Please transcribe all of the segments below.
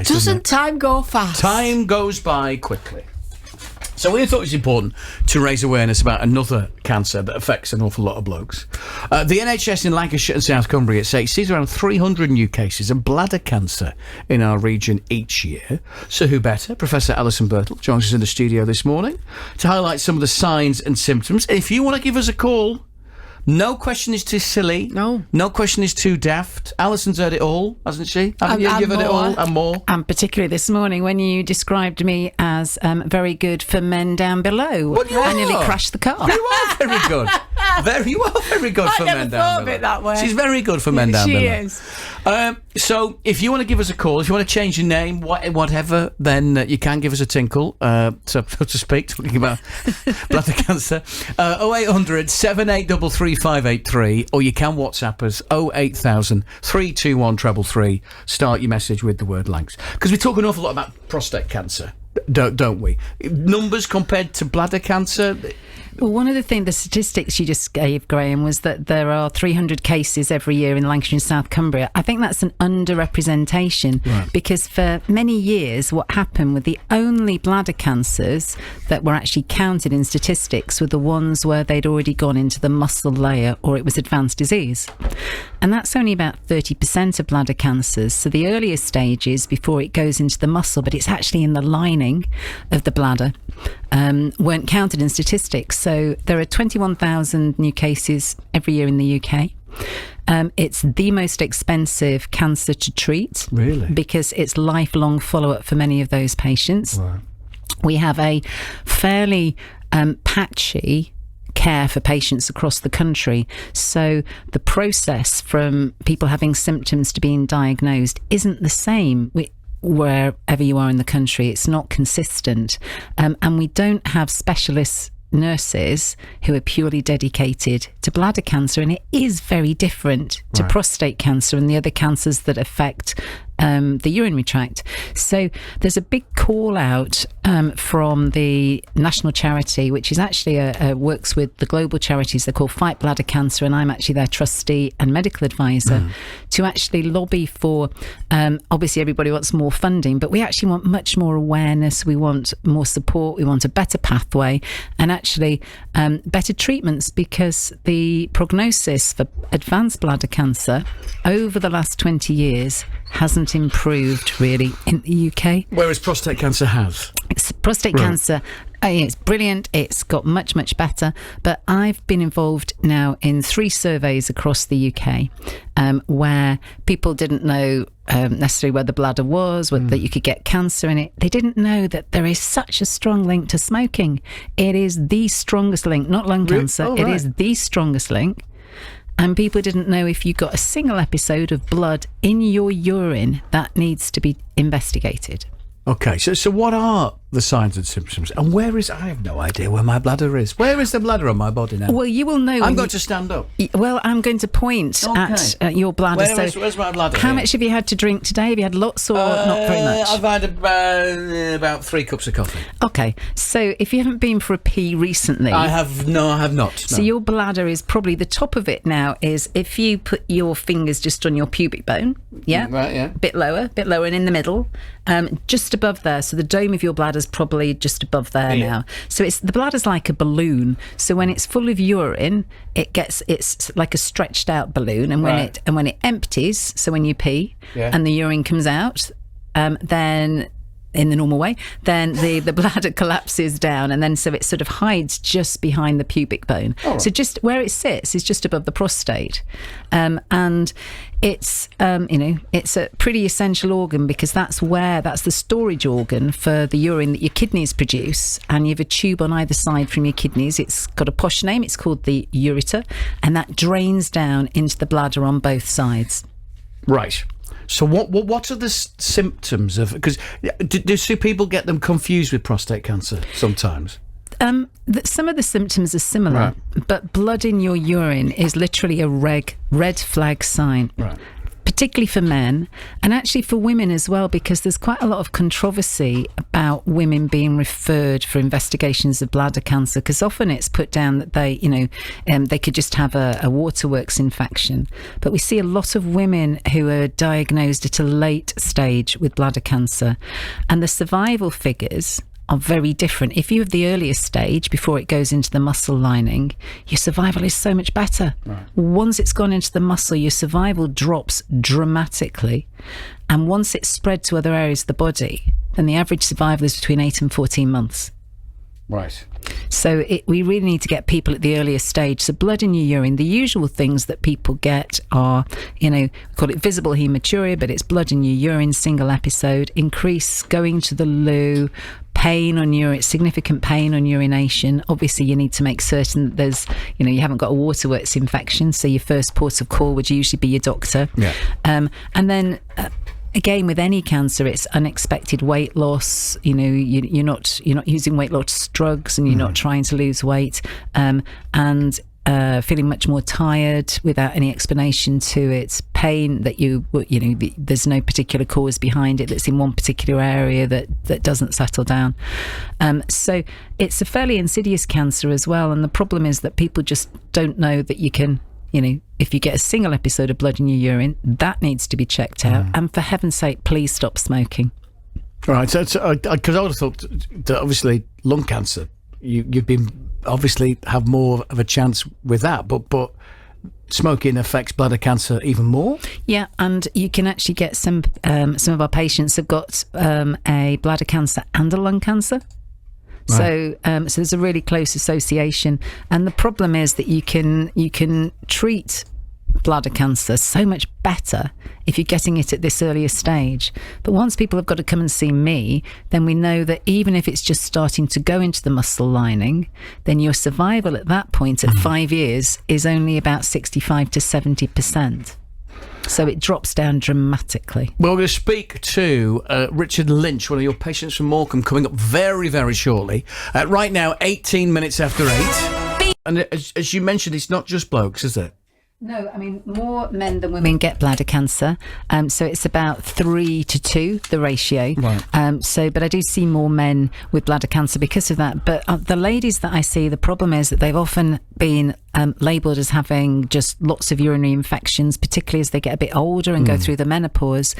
flies. Doesn't time go fast? Time goes by quickly. So we thought it was important to raise awareness about another cancer that affects an awful lot of blokes. The NHS in Lancashire and South Cumbria sees around 300 new cases of bladder cancer in our region each year. So who better? Professor Alison Birtle joins us in the studio this morning to highlight some of the signs and symptoms. If you want to give us a call, no question is too silly. No question is too daft. Alison's heard it all, hasn't she? Haven't you? You've heard it all and more. And particularly this morning when you described me as very good for men down below. Well, I nearly crashed the car. You are very good. You are very good for men down below. I never thought of it that way. She's very good for men down below. She is. So if you want to give us a call, if you want to change your name, whatever, then you can give us a tinkle, so to speak, talking about bladder cancer. 0800 7833 583, or you can WhatsApp us 08000 321 333. Start your message with the word Lancs. Because we talk an awful lot about prostate cancer, don't we? Numbers compared to bladder cancer. Well, one of the statistics you just gave, Graham, was that there are 300 cases every year in Lancashire and South Cumbria. I think that's an underrepresentation, right? Because for many years, what happened with the only bladder cancers that were actually counted in statistics were the ones where they'd already gone into the muscle layer or it was advanced disease. And that's only about 30% of bladder cancers. So the earlier stages before it goes into the muscle, but it's actually in the lining of the bladder, weren't counted in statistics. So there are 21,000 new cases every year in the UK. It's the most expensive cancer to treat. Really? Because it's lifelong follow-up for many of those patients. Right. We have a fairly patchy care for patients across the country. So the process from people having symptoms to being diagnosed isn't the same wherever you are in the country. It's not consistent. And we don't have specialist nurses who are purely dedicated to bladder cancer, and it is very different to prostate cancer and the other cancers that affect the urinary tract. So there's a big call out from the national charity, which is actually works with the global charities. They're called Fight Bladder Cancer, and I'm actually their trustee and medical advisor, to actually lobby for, obviously everybody wants more funding, but we actually want much more awareness, we want more support, we want a better pathway, and actually better treatments, because the prognosis for advanced bladder cancer over the last 20 years hasn't improved really in the UK. Whereas prostate cancer has. Prostate cancer, it's brilliant. It's got much, much better. But I've been involved now in 3 surveys across the UK where people didn't know necessarily where the bladder was, that you could get cancer in it. They didn't know that there is such a strong link to smoking. It is the strongest link, not lung cancer. Oh, right. It is the strongest link. And people didn't know if you got a single episode of blood in your urine, that needs to be investigated. Okay, so what are the signs and symptoms? And I have no idea where my bladder is. Where is the bladder on my body now? Well, you will know. I'm going to stand up. Well, I'm going to point at your bladder. Where's my bladder? How much have you had to drink today? Have you had lots or not very much? I've had about 3 cups of coffee. Okay, so if you haven't been for a pee recently... I have not. No. So your bladder is probably, the top of it now is if you put your fingers just on your pubic bone, a bit lower, and in the middle, just above there. So the dome of your bladder's probably just above there now. So the bladder's like a balloon. So when it's full of urine, it's like a stretched out balloon, and when it empties, so when you pee and the urine comes out, then in the normal way, then the bladder collapses down, and then so it sort of hides just behind the pubic bone. So just where it sits is just above the prostate, and it's it's a pretty essential organ, because that's the storage organ for the urine that your kidneys produce, and you have a tube on either side from your kidneys. It's got a posh name, it's called the ureter, and that drains down into the bladder on both sides. Right. So what are the symptoms of... Because do people get them confused with prostate cancer sometimes? Some of the symptoms are similar, but blood in your urine is literally a red flag sign. Right. particularly for men and actually for women as well, because there's quite a lot of controversy about women being referred for investigations of bladder cancer, because often it's put down that they, they could just have a waterworks infection. But we see a lot of women who are diagnosed at a late stage with bladder cancer, and the survival figures are very different. If you have the earliest stage before it goes into the muscle lining, your survival is so much better. Right. Once it's gone into the muscle, your survival drops dramatically. And once it's spread to other areas of the body, then the average survival is between 8 and 14 months. Right. So we really need to get people at the earliest stage. So blood in your urine, the usual things that people get are, we call it visible hematuria, but it's blood in your urine, single episode, increase going to the loo, pain on urine, significant pain on urination. Obviously, you need to make certain that there's, you haven't got a waterworks infection. So your first port of call would usually be your doctor. Yeah. And then again, with any cancer, it's unexpected weight loss. You're not using weight loss drugs, and you're not trying to lose weight, and feeling much more tired without any explanation to it. Pain that there's no particular cause behind it, that's in one particular area that doesn't settle down. So it's a fairly insidious cancer as well, and the problem is that people just don't know that you can. If you get a single episode of blood in your urine, that needs to be checked out. And for heaven's sake, please stop smoking. Right. So because I would have thought that obviously lung cancer, you've been obviously have more of a chance with that, but smoking affects bladder cancer even more. Yeah, and you can actually get some of our patients have got a bladder cancer and a lung cancer. Right. So there's a really close association, and the problem is that you can treat bladder cancer so much better if you're getting it at this earlier stage. But once people have got to come and see me, then we know that even if it's just starting to go into the muscle lining, then your survival at that point at 5 years is only about 65 to 70%. So it drops down dramatically. Well, we're going to speak to Richard Lynch, one of your patients from Morecambe, coming up very, very shortly. Right now, 18 minutes after 8. And as you mentioned, it's not just blokes, is it? No, I mean, more men than women get bladder cancer. So it's about 3 to 2, the ratio. Right. But I do see more men with bladder cancer because of that. But the ladies that I see, the problem is that they've often been labelled as having just lots of urinary infections, particularly as they get a bit older and go through the menopause.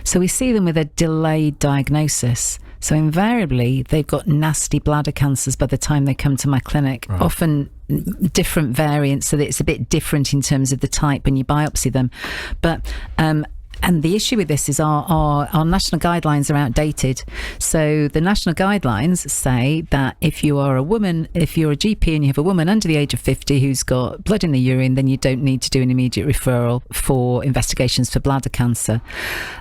So we see them with a delayed diagnosis. So invariably, they've got nasty bladder cancers by the time they come to my clinic. Right. Often different variants, so that it's a bit different in terms of the type when you biopsy them. But and the issue with this is our national guidelines are outdated. So the national guidelines say that if you are a woman, if you're a GP and you have a woman under the age of 50 who's got blood in the urine, then you don't need to do an immediate referral for investigations for bladder cancer.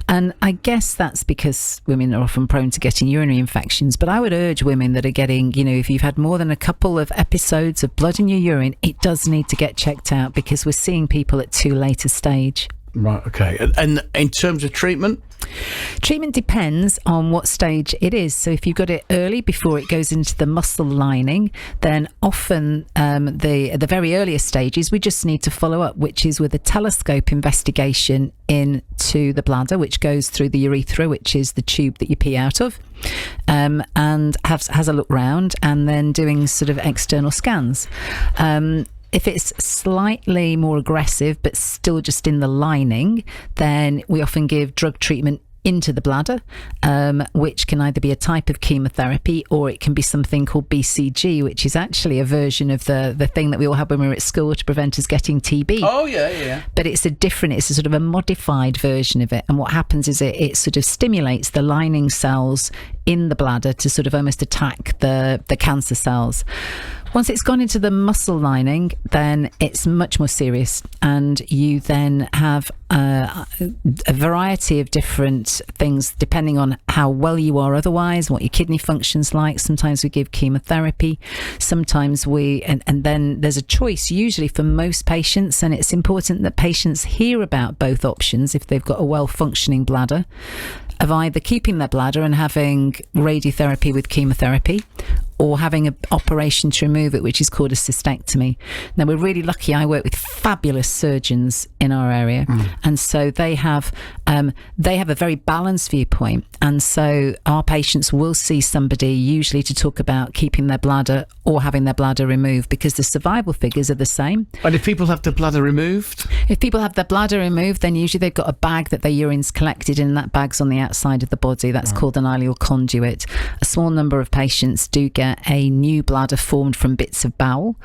And I guess that's because women are often prone to getting urinary infections. But I would urge women that are getting, if you've had more than a couple of episodes of blood in your urine, it does need to get checked out, because we're seeing people at too late a stage. Right, okay. And in terms of treatment? Treatment depends on what stage it is. So if you've got it early, before it goes into the muscle lining, then often at the very earliest stages, we just need to follow up, which is with a telescope investigation into the bladder, which goes through the urethra, which is the tube that you pee out of, and has a look round, and then doing sort of external scans. If it's slightly more aggressive but still just in the lining, then we often give drug treatment into the bladder, which can either be a type of chemotherapy, or it can be something called BCG, which is actually a version of the thing that we all had when we were at school to prevent us getting TB. Oh, yeah. But it's a sort of a modified version of it. And what happens is it sort of stimulates the lining cells in the bladder to sort of almost attack the cancer cells. Once it's gone into the muscle lining, then it's much more serious, and you then have a variety of different things depending on how well you are otherwise, what your kidney function's like. Sometimes we give chemotherapy, sometimes and then there's a choice usually for most patients, and it's important that patients hear about both options if they've got a well-functioning bladder, of either keeping their bladder and having radiotherapy with chemotherapy, or having an operation to remove it, which is called a cystectomy. Now, we're really lucky. I work with fabulous surgeons in our area, and so they have a very balanced viewpoint. And so our patients will see somebody usually to talk about keeping their bladder or having their bladder removed, because the survival figures are the same. And if people have the bladder removed? If people have their bladder removed, then usually they've got a bag that their urine's collected in. That bag's on the outside of the body. That's called an ileal conduit. A small number of patients do get a new bladder formed from bits of bowel,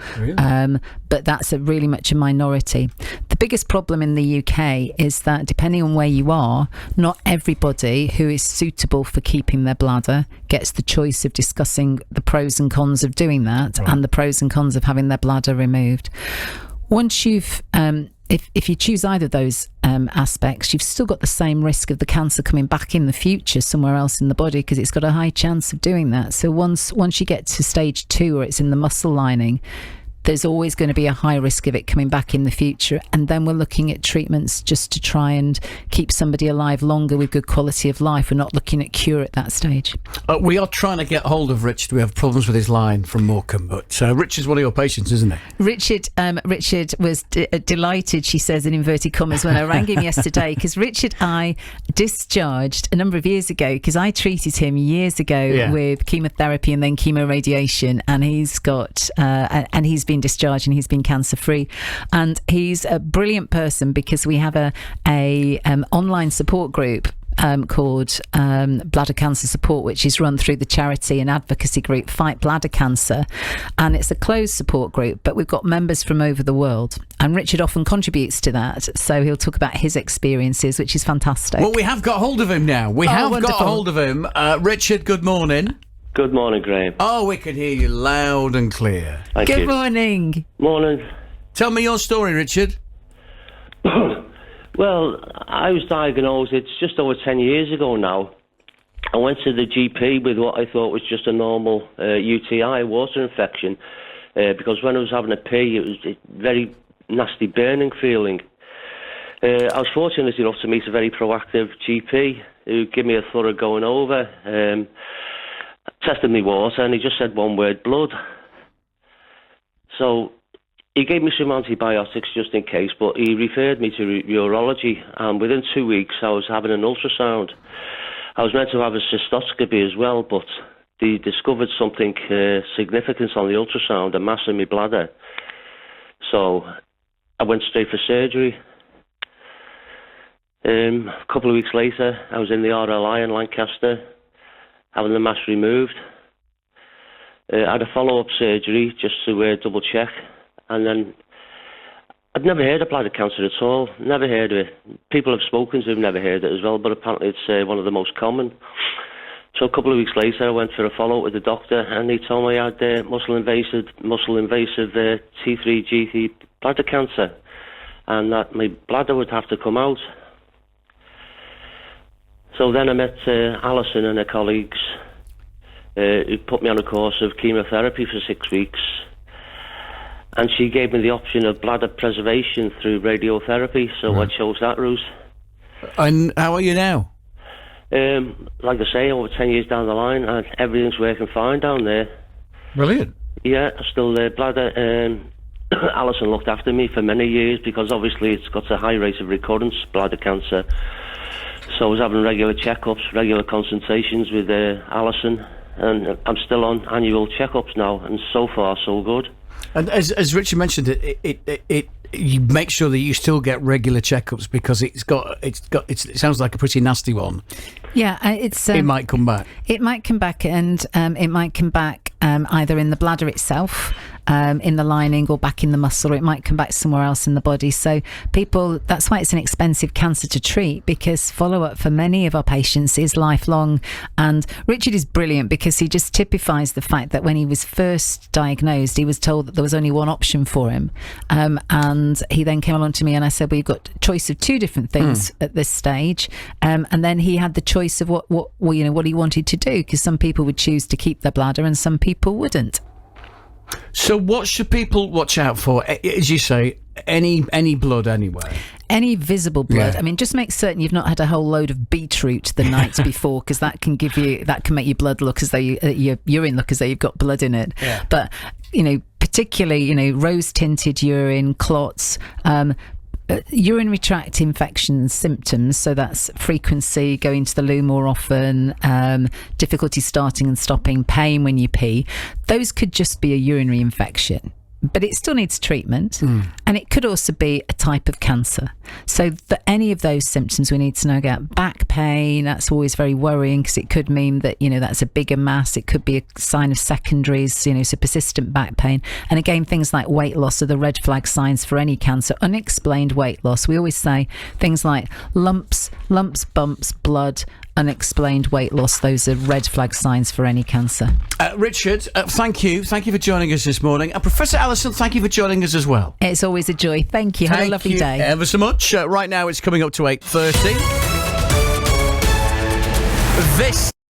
but that's really much a minority. The biggest problem in the UK is that depending on where you are, not everybody who is suitable for keeping their bladder gets the choice of discussing the pros and cons of doing that and the pros and cons of having their bladder removed. Once you've if you choose either of those aspects, you've still got the same risk of the cancer coming back in the future somewhere else in the body, because it's got a high chance of doing that. So once you get to stage 2, or it's in the muscle lining, there's always going to be a high risk of it coming back in the future. And then we're looking at treatments just to try and keep somebody alive longer with good quality of life. We're not looking at cure at that stage. We are trying to get hold of Richard. We have problems with his line from Morecambe, but Richard's one of your patients, isn't he? Richard was delighted, she says in inverted commas, when I rang him yesterday, because Richard I discharged a number of years ago, because I treated him years ago with chemotherapy and then chemoradiation, and he's got and he's been discharged and he's been cancer free, and he's a brilliant person, because we have a online support group called Bladder Cancer Support, which is run through the charity and advocacy group Fight Bladder Cancer, and it's a closed support group, but we've got members from over the world, and Richard often contributes to that, so he'll talk about his experiences, which is fantastic. Well, we have got hold of him now. Wonderful. Got hold of him. Richard, good morning. Good morning, Graham. Oh, we can hear you loud and clear. Thank you. Good morning. Morning. Tell me your story, Richard. Well, I was diagnosed, it's just over 10 years ago now. I went to the GP with what I thought was just a normal UTI, water infection, because when I was having a pee, it was a very nasty burning feeling. I was fortunate enough to meet a very proactive GP who gave me a thorough going over, tested me water, and he just said one word: blood. So he gave me some antibiotics just in case, but he referred me to urology, and within 2 weeks I was having an ultrasound. I was meant to have a cystoscopy as well, but they discovered something significant on the ultrasound, a mass in my bladder. So I went straight for surgery. A couple of weeks later, I was in the RLI in Lancaster, having the mass removed. I had a follow-up surgery just to double check, and then I'd never heard of bladder cancer at all, never heard of it. People have spoken to have never heard it as well, but apparently it's one of the most common. So a couple of weeks later, I went for a follow-up with the doctor, and he told me I had muscle-invasive T3G3 bladder cancer, and that my bladder would have to come out. So then I met Alison and her colleagues, who put me on a course of chemotherapy for 6 weeks, and she gave me the option of bladder preservation through radiotherapy, so I chose that route. And how are you now? Like I say, over 10 years down the line, and everything's working fine down there. Brilliant. Yeah, still bladder. Alison looked after me for many years, because obviously it's got a high rate of recurrence, bladder cancer. So I was having regular checkups, regular consultations with Alison, and I'm still on annual checkups now, and so far so good. And as Richard mentioned, you make sure that you still get regular checkups, because it sounds like a pretty nasty one. Yeah, it might come back. It might come back, and it might come back either in the bladder itself, in the lining, or back in the muscle, or it might come back somewhere else in the body. So that's why it's an expensive cancer to treat, because follow-up for many of our patients is lifelong. And Richard is brilliant, because he just typifies the fact that when he was first diagnosed, he was told that there was only one option for him, and he then came along to me and I said, well, you've got a choice of 2 different things at this stage, and then he had the choice of what he wanted to do, because some people would choose to keep their bladder and some people wouldn't. So what should people watch out for? As you say, any blood anywhere. Any visible blood. Yeah. I mean, just make certain you've not had a whole load of beetroot the night before, because that can make your blood look as though your urine look as though you've got blood in it. Yeah. But particularly rose tinted urine, clots. Urinary tract infection symptoms, so that's frequency, going to the loo more often, difficulty starting and stopping, pain when you pee. Those could just be a urinary infection, but it still needs treatment. And it could also be a type of cancer. So for any of those symptoms, we need to know about. Back pain, that's always very worrying, because it could mean that that's a bigger mass. It could be a sign of secondaries, so persistent back pain. And again, things like weight loss are the red flag signs for any cancer. Unexplained weight loss, we always say things like lumps, bumps, blood, unexplained weight loss. Those are red flag signs for any cancer. Richard, thank you for joining us this morning, and Professor Alison, thank you for joining us as well. It's always a joy. Thank you. Have a lovely day. Ever so much. Right now it's coming up to 8:30. This